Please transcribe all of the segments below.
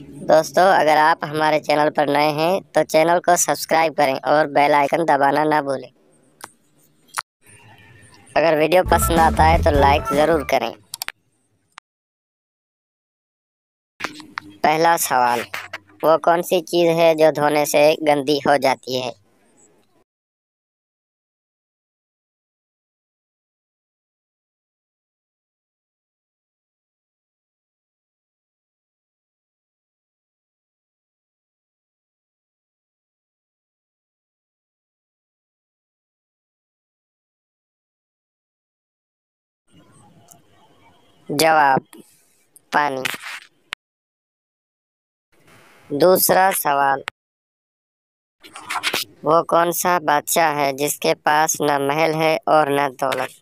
دوستو اگر آپ ہمارے چینل پر نئے ہیں تو چینل کو سبسکرائب کریں اور بیل آئیکن دبانا نہ بھولیں۔ اگر ویڈیو پسند آتا ہے تو لائک ضرور کریں۔ پہلا سوال، وہ کون سی چیز ہے جو دھونے سے گندی ہو جاتی ہے؟ جواب: پانی۔ دوسرا سوال، وہ کون سا بادشاہ ہے جس کے پاس نہ محل ہے اور نہ دولت؟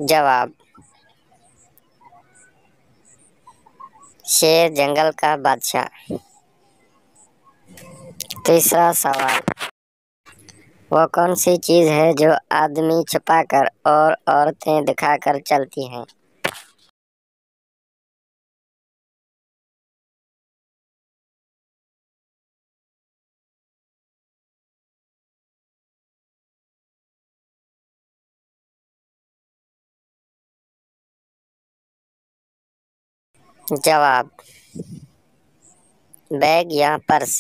جواب: شیر جنگل کا بادشاہ۔ تیسرا سوال، وہ کون سی چیز ہے جو آدمی چھپا کر اور عورتیں دکھا کر چلتی ہیں؟ جواب: بیگ یا پرس۔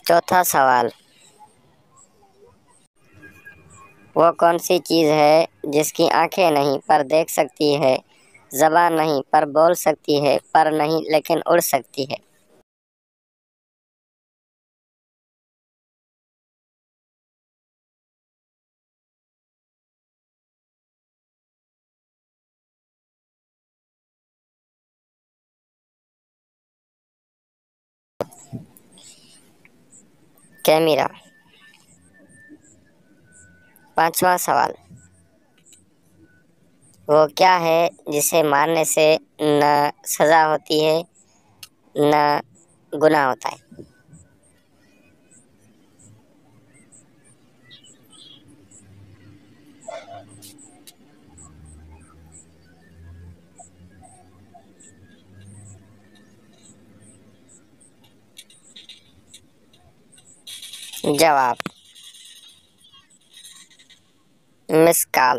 چوتھا سوال، وہ کون سی چیز ہے جس کی آنکھیں نہیں پر دیکھ سکتی ہے، زبان نہیں پر بول سکتی ہے، پر نہیں لیکن اڑ سکتی ہے؟ کیمرہ۔ پانچواں سوال، وہ کیا ہے جسے مارنے سے نہ سزا ہوتی ہے نہ گناہ ہوتا ہے؟ جواب: مس کال۔